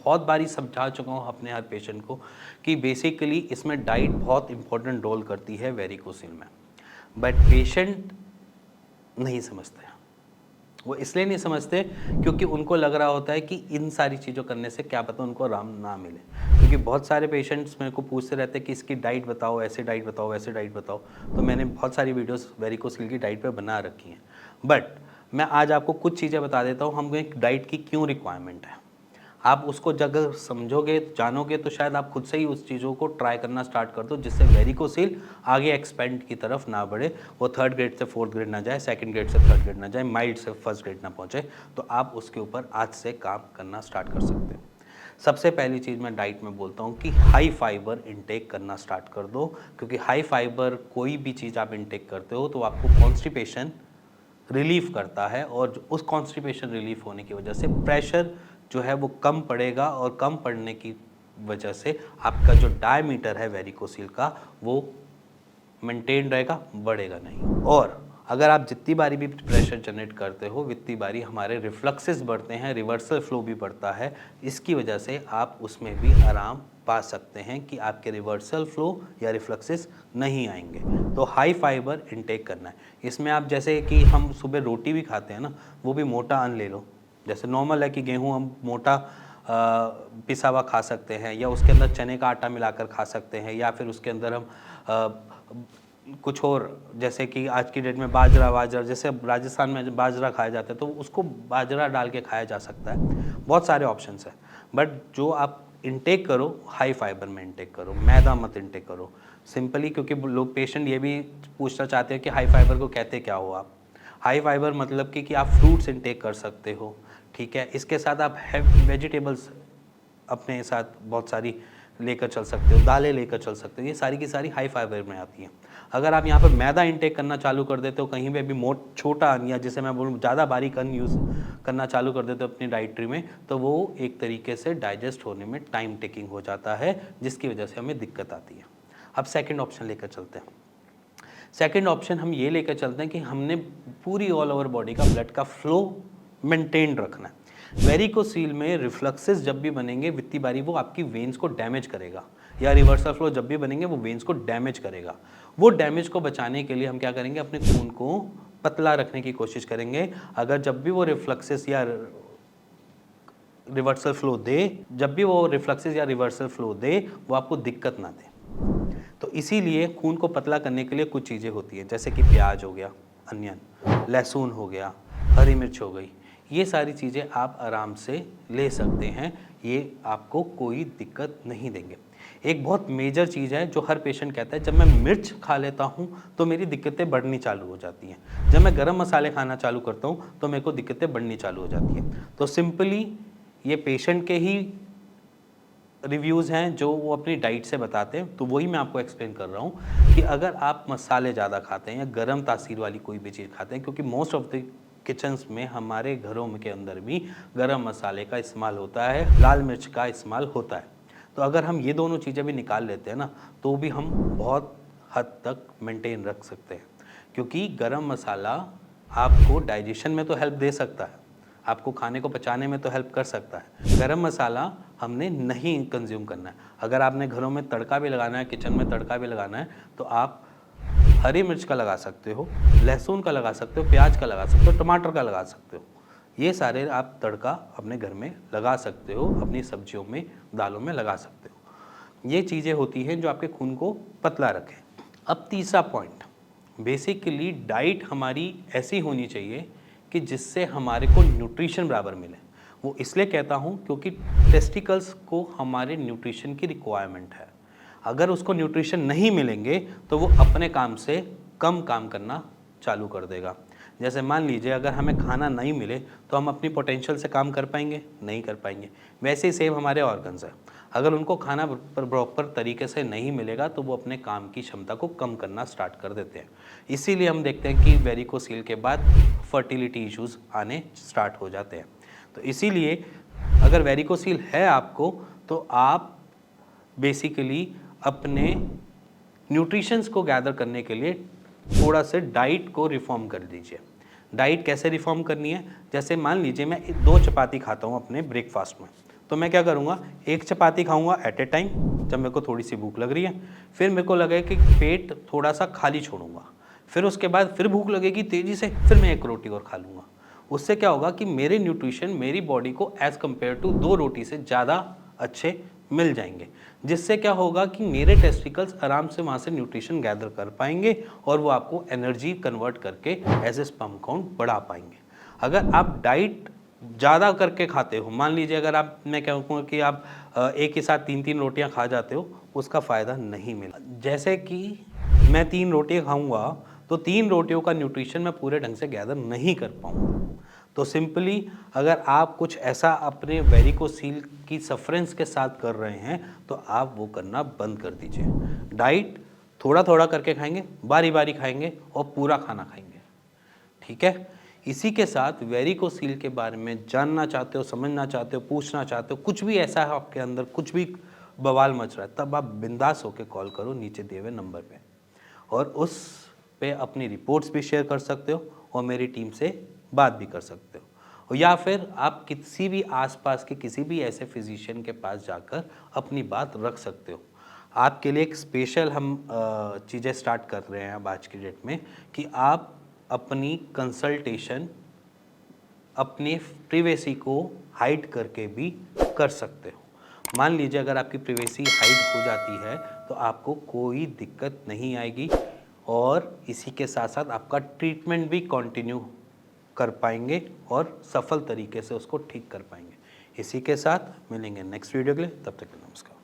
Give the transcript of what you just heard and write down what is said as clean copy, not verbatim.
बहुत बारी समझा चुका हूँ अपने हर पेशेंट को कि बेसिकली इसमें डाइट बहुत इंपॉर्टेंट रोल करती है वेरिकोसिल में, बट पेशेंट नहीं समझते हैं। वो इसलिए नहीं समझते क्योंकि उनको लग रहा होता है कि इन सारी चीज़ों करने से क्या पता उनको आराम ना मिले, क्योंकि बहुत सारे पेशेंट्स मेरे को पूछते रहते हैं कि इसकी डाइट बताओ, ऐसे डाइट बताओ, वैसे डाइट बताओ। तो मैंने बहुत सारी वीडियोस वेरिकोसिल की डाइट पे बना रखी हैं, बट मैं आज आपको कुछ चीज़ें बता देता हूँ हमको एक डाइट की क्यों रिक्वायरमेंट है। आप उसको अगर समझोगे, जानोगे, तो शायद आप खुद से ही उस चीज़ों को ट्राई करना स्टार्ट कर दो, जिससे वेरिकोसिल आगे एक्सपेंड की तरफ ना बढ़े, वो 3rd ग्रेड से 4th ग्रेड ना जाए, 2nd ग्रेड से 3rd ग्रेड ना जाए, माइल्ड से 1st ग्रेड ना पहुँचे। तो आप उसके ऊपर आज से काम करना स्टार्ट कर सकते हो। सबसे पहली चीज़ मैं डाइट में बोलता हूँ कि हाई फाइबर इंटेक करना स्टार्ट कर दो, क्योंकि हाई फाइबर कोई भी चीज़ आप इंटेक करते हो तो आपको कॉन्स्टिपेशन रिलीफ करता है, और उस कॉन्स्टिपेशन रिलीफ होने की वजह से प्रेशर जो है वो कम पड़ेगा, और कम पड़ने की वजह से आपका जो डायमीटर है वेरिकोसिल का वो मेंटेन रहेगा, बढ़ेगा नहीं। और अगर आप जितनी बारी भी प्रेशर जनरेट करते हो उतनी बारी हमारे रिफ्लक्सेस बढ़ते हैं, रिवर्सल फ्लो भी बढ़ता है। इसकी वजह से आप उसमें भी आराम पा सकते हैं कि आपके रिवर्सल फ्लो या रिफ्लक्सेस नहीं आएंगे। तो हाई फाइबर इनटेक करना है। इसमें आप जैसे कि हम सुबह रोटी भी खाते हैं ना, वो भी मोटा अन्न ले लो। जैसे नॉर्मल है कि गेहूँ हम मोटा पिसा हुआ खा सकते हैं, या उसके अंदर चने का आटा मिलाकर खा सकते हैं, या फिर उसके अंदर हम कुछ और, जैसे कि आज की डेट में बाजरा, जैसे राजस्थान में बाजरा खाया जाता है तो उसको बाजरा डाल के खाया जा सकता है। बहुत सारे ऑप्शंस हैं, बट जो आप इंटेक करो हाई फाइबर में इंटेक करो, मैदा मत इंटेक करो। सिंपली क्योंकि लोग पेशेंट ये भी पूछना चाहते हैं कि हाई फाइबर को कहते क्या हो आप। हाई फाइबर मतलब कि आप फ्रूट्स इंटेक कर सकते हो, ठीक है। इसके साथ आप वेजिटेबल्स अपने साथ बहुत सारी लेकर चल सकते हो, दालें लेकर चल सकते हो, ये सारी की सारी हाई फाइबर में आती हैं। अगर आप यहाँ पर मैदा इंटेक करना चालू कर देते हो, कहीं पे भी छोटा अन्न, या जिसे मैं बोलूँ ज़्यादा बारीक अन्न यूज़ करना चालू कर देते हो अपनी डाइटरी में, तो वो एक तरीके से डाइजेस्ट होने में टाइम टेकिंग हो जाता है, जिसकी वजह से हमें दिक्कत आती है। अब सेकेंड ऑप्शन लेकर चलते हैं। सेकेंड ऑप्शन हम ये लेकर चलते हैं कि हमने पूरी ऑल ओवर बॉडी का ब्लड का फ्लो मेंटेन रखना है। वेरिकोसील में रिफ्लक्सेस जब भी बनेंगे वित्ती बारी वो आपकी वेन्स को डैमेज करेगा, या रिवर्सल फ्लो जब भी बनेंगे वो वेन्स को डैमेज करेगा। वो डैमेज को बचाने के लिए हम क्या करेंगे, अपने खून को पतला रखने की कोशिश करेंगे। अगर जब भी वो रिफ्लक्सेस या रिवर्सल फ्लो दे, वो आपको दिक्कत ना दे। तो इसीलिए खून को पतला करने के लिए कुछ चीज़ें होती हैं, जैसे कि प्याज हो गया, अनियन, लहसुन हो गया, हरी मिर्च हो गई, ये सारी चीज़ें आप आराम से ले सकते हैं, ये आपको कोई दिक्कत नहीं देंगे। एक बहुत मेजर चीज़ है जो हर पेशेंट कहता है, जब मैं मिर्च खा लेता हूँ तो मेरी दिक्कतें बढ़नी चालू हो जाती हैं, जब मैं गरम मसाले खाना चालू करता हूँ तो मेरे को दिक्कतें बढ़नी चालू हो जाती हैं। तो सिंपली ये पेशेंट के ही रिव्यूज़ हैं जो वो अपनी डाइट से बताते हैं, तो वही मैं आपको एक्सप्लेन कर रहा हूँ कि अगर आप मसाले ज़्यादा खाते हैं या गरम तासीर वाली कोई भी चीज़ खाते हैं, क्योंकि मोस्ट ऑफ द किचन्स में हमारे घरों के अंदर भी गरम मसाले का इस्तेमाल होता है, लाल मिर्च का इस्तेमाल होता है। तो अगर हम ये दोनों चीज़ें भी निकाल लेते हैं ना, तो भी हम बहुत हद तक मेंटेन रख सकते हैं, क्योंकि गरम मसाला आपको डाइजेशन में तो हेल्प दे सकता है, आपको खाने को पचाने में तो हेल्प कर सकता है। गरम मसाला हमने नहीं कंज्यूम करना है। अगर आपने घरों में तड़का भी लगाना है, किचन में तड़का भी लगाना है, तो आप हरी मिर्च का लगा सकते हो, लहसुन का लगा सकते हो, प्याज का लगा सकते हो, टमाटर का लगा सकते हो। ये सारे आप तड़का अपने घर में लगा सकते हो, अपनी सब्जियों में, दालों में लगा सकते हो। ये चीज़ें होती हैं जो आपके खून को पतला रखें। अब तीसरा पॉइंट, बेसिकली डाइट हमारी ऐसी होनी चाहिए कि जिससे हमारे को न्यूट्रिशन बराबर मिले। वो इसलिए कहता हूँ क्योंकि टेस्टिकल्स को हमारे न्यूट्रिशन की रिक्वायरमेंट है। अगर उसको न्यूट्रिशन नहीं मिलेंगे तो वो अपने काम से कम काम करना चालू कर देगा। जैसे मान लीजिए अगर हमें खाना नहीं मिले तो हम अपनी पोटेंशियल से काम कर पाएंगे? नहीं कर पाएंगे। वैसे ही सेम हमारे ऑर्गन्स है, अगर उनको खाना प्रॉपर तरीके से नहीं मिलेगा तो वो अपने काम की क्षमता को कम करना स्टार्ट कर देते हैं। इसीलिए हम देखते हैं कि वेरिकोसील के बाद फर्टिलिटी इश्यूज़ आने स्टार्ट हो जाते हैं। तो इसीलिए अगर वेरिकोसील है आपको, तो आप बेसिकली अपने न्यूट्रिशंस को गैदर करने के लिए थोड़ा सा डाइट को रिफॉर्म कर दीजिए। डाइट कैसे रिफॉर्म करनी है? जैसे मान लीजिए मैं 2 चपाती खाता हूँ अपने ब्रेकफास्ट में, तो मैं क्या करूँगा, एक चपाती खाऊँगा एट ए टाइम जब मेरे को थोड़ी सी भूख लग रही है, फिर मेरे को लगे कि पेट थोड़ा सा खाली छोड़ूंगा, फिर उसके बाद फिर भूख लगेगी तेज़ी से, फिर मैं एक रोटी और खा लूँगा। उससे क्या होगा कि मेरे न्यूट्रिशन मेरी बॉडी को एज़ कम्पेयर टू 2 रोटी से ज़्यादा अच्छे मिल जाएंगे, जिससे क्या होगा कि मेरे टेस्टिकल्स आराम से वहाँ से न्यूट्रिशन गैदर कर पाएंगे और वो आपको एनर्जी कन्वर्ट करके एज ए स्पर्म काउंट बढ़ा पाएंगे। अगर आप डाइट ज़्यादा करके खाते हो, मान लीजिए अगर आप, मैं कहूँगा कि आप एक ही साथ 3-3 रोटियाँ खा जाते हो, उसका फ़ायदा नहीं मिला। जैसे कि मैं 3 रोटियाँ खाऊँगा तो 3 रोटियों का न्यूट्रिशन मैं पूरे ढंग से गैदर नहीं कर पाऊँगा। तो सिंपली अगर आप कुछ ऐसा अपने वेरिकोसील की सफरेंस के साथ कर रहे हैं तो आप वो करना बंद कर दीजिए। डाइट थोड़ा-थोड़ा करके खाएँगे, बारी-बारी खाएँगे और पूरा खाना खाएँगे, ठीक है? इसी के साथ वेरिकोसील के बारे में जानना चाहते हो, समझना चाहते हो, पूछना चाहते हो, कुछ भी ऐसा है आपके अंदर, कुछ भी बवाल मच रहा है, तब आप बिंदास होकर कॉल करो नीचे दिए हुए नंबर पे, और उस पे अपनी रिपोर्ट्स भी शेयर कर सकते हो और मेरी टीम से बात भी कर सकते हो, या फिर आप किसी भी आसपास के किसी भी ऐसे फिजिशियन के पास जाकर अपनी बात रख सकते हो। आपके लिए एक स्पेशल हम चीज़ें स्टार्ट कर रहे हैं अब आज की डेट में कि आप अपनी कंसल्टेशन अपनी प्रिवेसी को हाइड करके भी कर सकते हो। मान लीजिए अगर आपकी प्रिवेसी हाइड हो जाती है तो आपको कोई दिक्कत नहीं आएगी और इसी के साथ साथ आपका ट्रीटमेंट भी कंटिन्यू कर पाएंगे और सफल तरीके से उसको ठीक कर पाएंगे। इसी के साथ मिलेंगे नेक्स्ट वीडियो के लिए, तब तक के लिए नमस्कार।